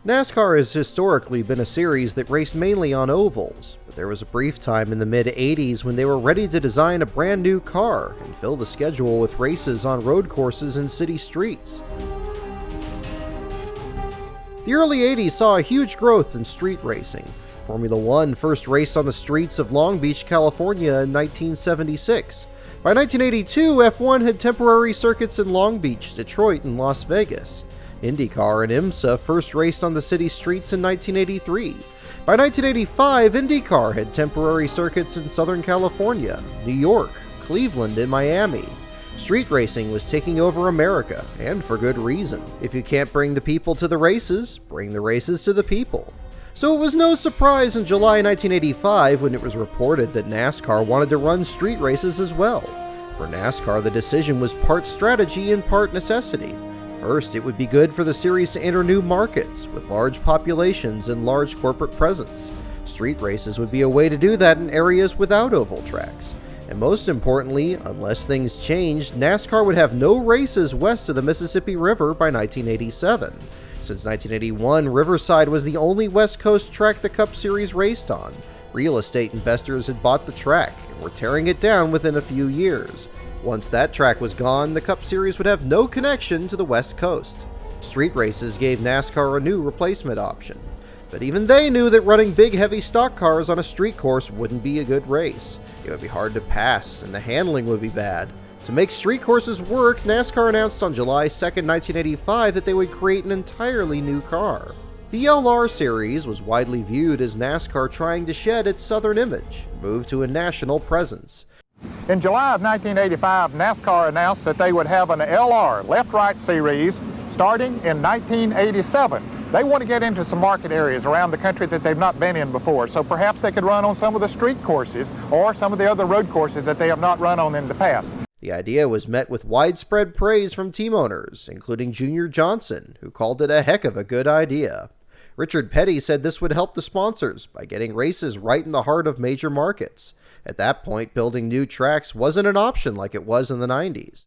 NASCAR has historically been a series that raced mainly on ovals, but there was a brief time in the mid-'80s when they were ready to design a brand new car and fill the schedule with races on road courses and city streets. The early 80s saw a huge growth in street racing. Formula One first raced on the streets of Long Beach, California in 1976. By 1982, F1 had temporary circuits in Long Beach, Detroit, and Las Vegas. IndyCar and IMSA first raced on the city streets in 1983. By 1985, IndyCar had temporary circuits in Southern California, New York, Cleveland, and Miami. Street racing was taking over America, and for good reason. If you can't bring the people to the races, bring the races to the people. So it was no surprise in July 1985 when it was reported that NASCAR wanted to run street races as well. For NASCAR, the decision was part strategy and part necessity. First, it would be good for the series to enter new markets with large populations and large corporate presence. Street races would be a way to do that in areas without oval tracks. And most importantly, unless things changed, NASCAR would have no races west of the Mississippi River by 1987. Since 1981, Riverside was the only West Coast track the Cup Series raced on. Real estate investors had bought the track and were tearing it down within a few years. Once that track was gone, the Cup Series would have no connection to the West Coast. Street races gave NASCAR a new replacement option. But even they knew that running big heavy stock cars on a street course wouldn't be a good race. It would be hard to pass, and the handling would be bad. To make street courses work, NASCAR announced on July 2, 1985 that they would create an entirely new car. The LR Series was widely viewed as NASCAR trying to shed its southern image and move to a national presence. In July of 1985, NASCAR announced that they would have an LR, left-right series, starting in 1987. They want to get into some market areas around the country that they've not been in before, so perhaps they could run on some of the street courses or some of the other road courses that they have not run on in the past. The idea was met with widespread praise from team owners, including Junior Johnson, who called it a heck of a good idea. Richard Petty said this would help the sponsors by getting races right in the heart of major markets. At that point, building new tracks wasn't an option like it was in the 90s.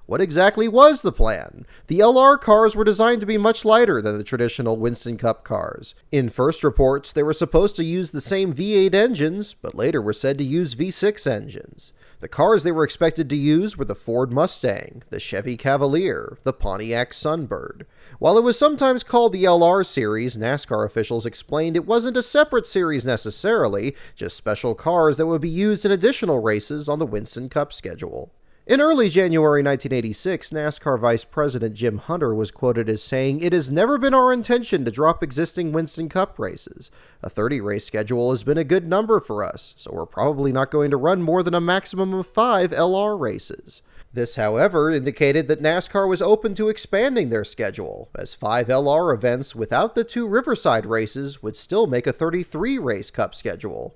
What exactly was the plan? The LR cars were designed to be much lighter than the traditional Winston Cup cars. In first reports, they were supposed to use the same V8 engines, but later were said to use V6 engines. The cars they were expected to use were the Ford Mustang, the Chevy Cavalier, the Pontiac Sunbird. While it was sometimes called the LR Series, NASCAR officials explained it wasn't a separate series necessarily, just special cars that would be used in additional races on the Winston Cup schedule. In early January 1986, NASCAR Vice President Jim Hunter was quoted as saying, "It has never been our intention to drop existing Winston Cup races. A 30-race schedule has been a good number for us, so we're probably not going to run more than a maximum of 5 LR races." This, however, indicated that NASCAR was open to expanding their schedule, as 5 LR events without the 2 Riverside races would still make a 33-race Cup schedule.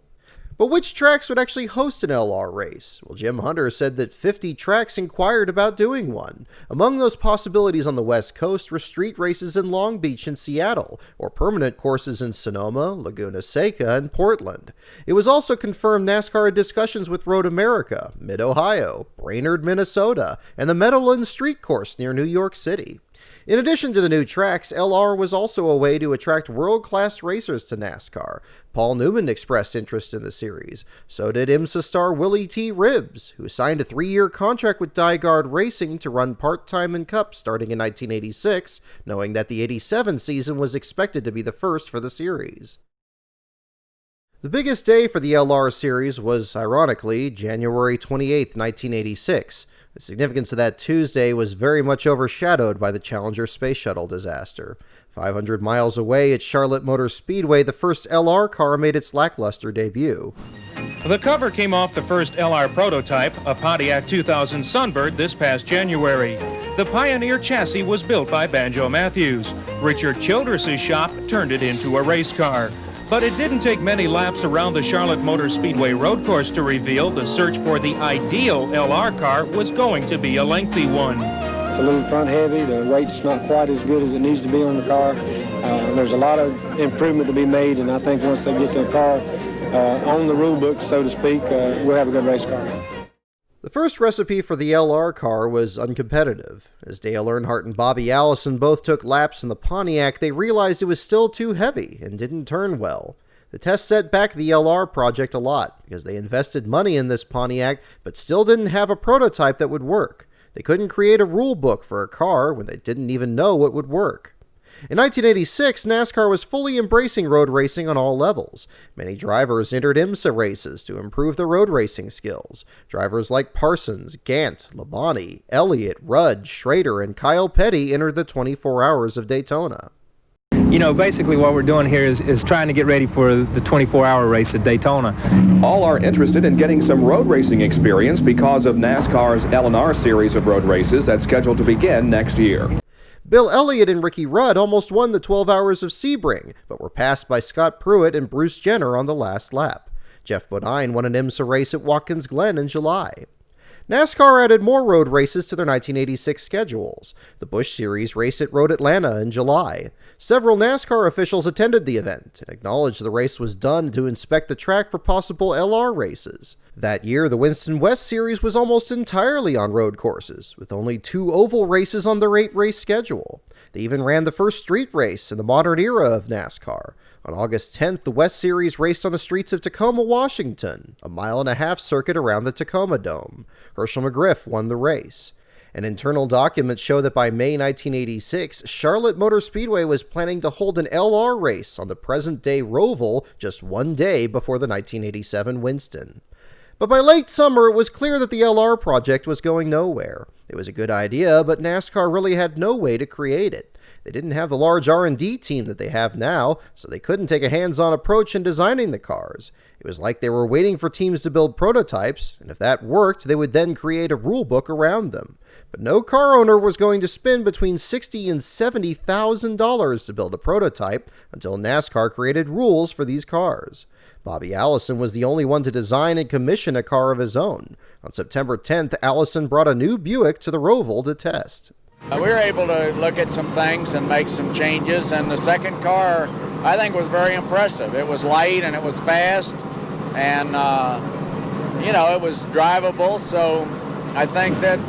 But which tracks would actually host an LR race? Well, Jim Hunter said that 50 tracks inquired about doing one. Among those possibilities on the West Coast were street races in Long Beach and Seattle, or permanent courses in Sonoma, Laguna Seca, and Portland. It was also confirmed NASCAR had discussions with Road America, Mid-Ohio, Brainerd, Minnesota, and the Meadowlands Street Course near New York City. In addition to the new tracks, LR was also a way to attract world-class racers to NASCAR. Paul Newman expressed interest in the series. So did IMSA star Willie T. Ribbs, who signed a 3-year contract with DieGuard Racing to run part-time in Cup starting in 1986, knowing that the 87 season was expected to be the first for the series. The biggest day for the LR series was, ironically, January 28, 1986. The significance of that Tuesday was very much overshadowed by the Challenger space shuttle disaster. 500 miles away at Charlotte Motor Speedway, the first LR car made its lackluster debut. The cover came off the first LR prototype, a Pontiac 2000 Sunbird, this past January. The Pioneer chassis was built by Banjo Matthews. Richard Childress's shop turned it into a race car. But it didn't take many laps around the Charlotte Motor Speedway road course to reveal the search for the ideal LR car was going to be a lengthy one. It's a little front heavy, the weight's not quite as good as it needs to be on the car. There's a lot of improvement to be made, and I think once they get the car on the rule book, so to speak, we'll have a good race car. The first recipe for the LR car was uncompetitive. As Dale Earnhardt and Bobby Allison both took laps in the Pontiac, they realized it was still too heavy and didn't turn well. The test set back the LR project a lot because they invested money in this Pontiac but still didn't have a prototype that would work. They couldn't create a rule book for a car when they didn't even know what would work. In 1986, NASCAR was fully embracing road racing on all levels. Many drivers entered IMSA races to improve their road racing skills. Drivers like Parsons, Gant, Labonte, Elliott, Rudd, Schrader, and Kyle Petty entered the 24 Hours of Daytona. You know, basically what we're doing here is trying to get ready for the 24-hour race at Daytona. All are interested in getting some road racing experience because of NASCAR's L&R series of road races that's scheduled to begin next year. Bill Elliott and Ricky Rudd almost won the 12 Hours of Sebring, but were passed by Scott Pruitt and Bruce Jenner on the last lap. Jeff Bodine won an IMSA race at Watkins Glen in July. NASCAR added more road races to their 1986 schedules. The Busch Series raced at Road Atlanta in July. Several NASCAR officials attended the event and acknowledged the race was done to inspect the track for possible LR races. That year, the Winston West Series was almost entirely on road courses, with only 2 oval races on their 8-race schedule. They even ran the first street race in the modern era of NASCAR. On August 10th, the West Series raced on the streets of Tacoma, Washington, a 1.5-mile circuit around the Tacoma Dome. Herschel McGriff won the race. And internal documents show that by May 1986, Charlotte Motor Speedway was planning to hold an LR race on the present-day Roval just 1 day before the 1987 Winston. But by late summer, it was clear that the LR project was going nowhere. It was a good idea, but NASCAR really had no way to create it. They didn't have the large R&D team that they have now, so they couldn't take a hands-on approach in designing the cars. It was like they were waiting for teams to build prototypes, and if that worked, they would then create a rule book around them. But no car owner was going to spend between $60,000 and $70,000 to build a prototype until NASCAR created rules for these cars. Bobby Allison was the only one to design and commission a car of his own. On September 10th, Allison brought a new Buick to the Roval to test. We were able to look at some things and make some changes, and the second car, I think, was very impressive. It was light and it was fast, and, it was drivable, so I think that,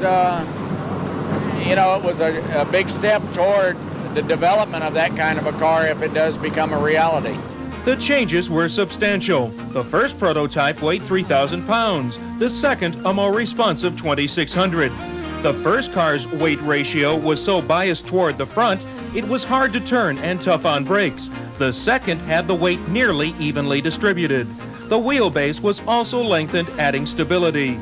it was a big step toward the development of that kind of a car if it does become a reality. The changes were substantial. The first prototype weighed 3,000 pounds, the second a more responsive 2,600. The first car's weight ratio was so biased toward the front, it was hard to turn and tough on brakes. The second had the weight nearly evenly distributed. The wheelbase was also lengthened, adding stability.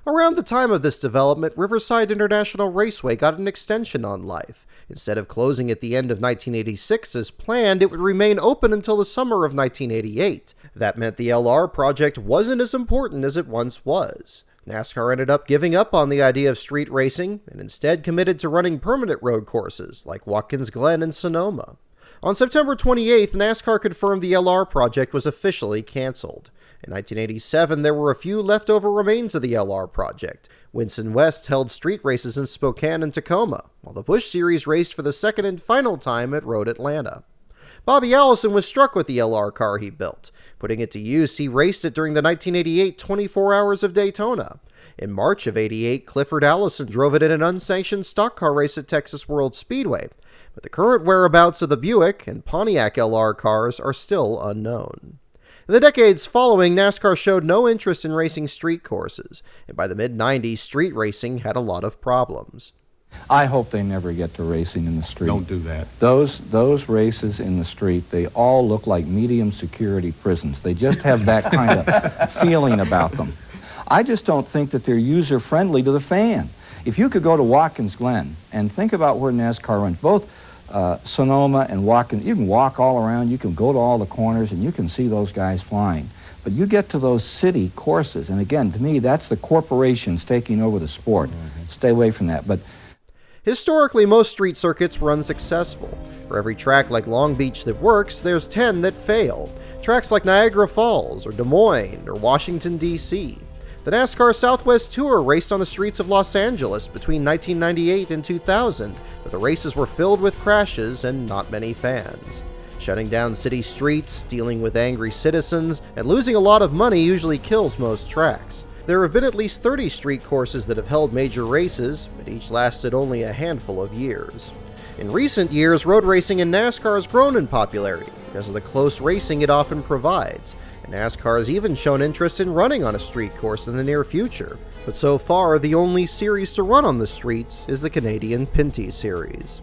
Around the time of this development, Riverside International Raceway got an extension on life. Instead of closing at the end of 1986 as planned, it would remain open until the summer of 1988. That meant the LR project wasn't as important as it once was. NASCAR ended up giving up on the idea of street racing and instead committed to running permanent road courses like Watkins Glen and Sonoma. On September 28th, NASCAR confirmed the LR project was officially canceled. In 1987, there were a few leftover remains of the LR project. Winston West held street races in Spokane and Tacoma, while the Busch Series raced for the second and final time at Road Atlanta. Bobby Allison was struck with the LR car he built. Putting it to use, he raced it during the 1988 24 Hours of Daytona. In March of '88, Clifford Allison drove it in an unsanctioned stock car race at Texas World Speedway, but the current whereabouts of the Buick and Pontiac LR cars are still unknown. In the decades following, NASCAR showed no interest in racing street courses, and by the mid-90s, street racing had a lot of problems. I hope they never get to racing in the street. Don't do that. Those races in the street, they all look like medium security prisons. They just have that kind of feeling about them. I just don't think that they're user-friendly to the fan. If you could go to Watkins Glen and think about where NASCAR went, both Sonoma and Watkins, you can walk all around, you can go to all the corners, and you can see those guys flying. But you get to those city courses, and again, to me, that's the corporations taking over the sport. Stay away from that. But historically, most street circuits were unsuccessful. For every track like Long Beach that works, there's 10 that fail. Tracks like Niagara Falls, or Des Moines, or Washington, D.C. The NASCAR Southwest Tour raced on the streets of Los Angeles between 1998 and 2000, but the races were filled with crashes and not many fans. Shutting down city streets, dealing with angry citizens, and losing a lot of money usually kills most tracks. There have been at least 30 street courses that have held major races, but each lasted only a handful of years. In recent years, road racing in NASCAR has grown in popularity because of the close racing it often provides, and NASCAR has even shown interest in running on a street course in the near future. But so far, the only series to run on the streets is the Canadian Pinty Series.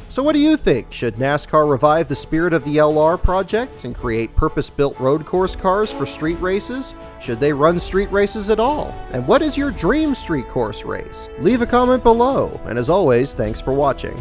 So what do you think? Should NASCAR revive the spirit of the LR project and create purpose-built road course cars for street races? Should they run street races at all? And what is your dream street course race? Leave a comment below, and as always, thanks for watching.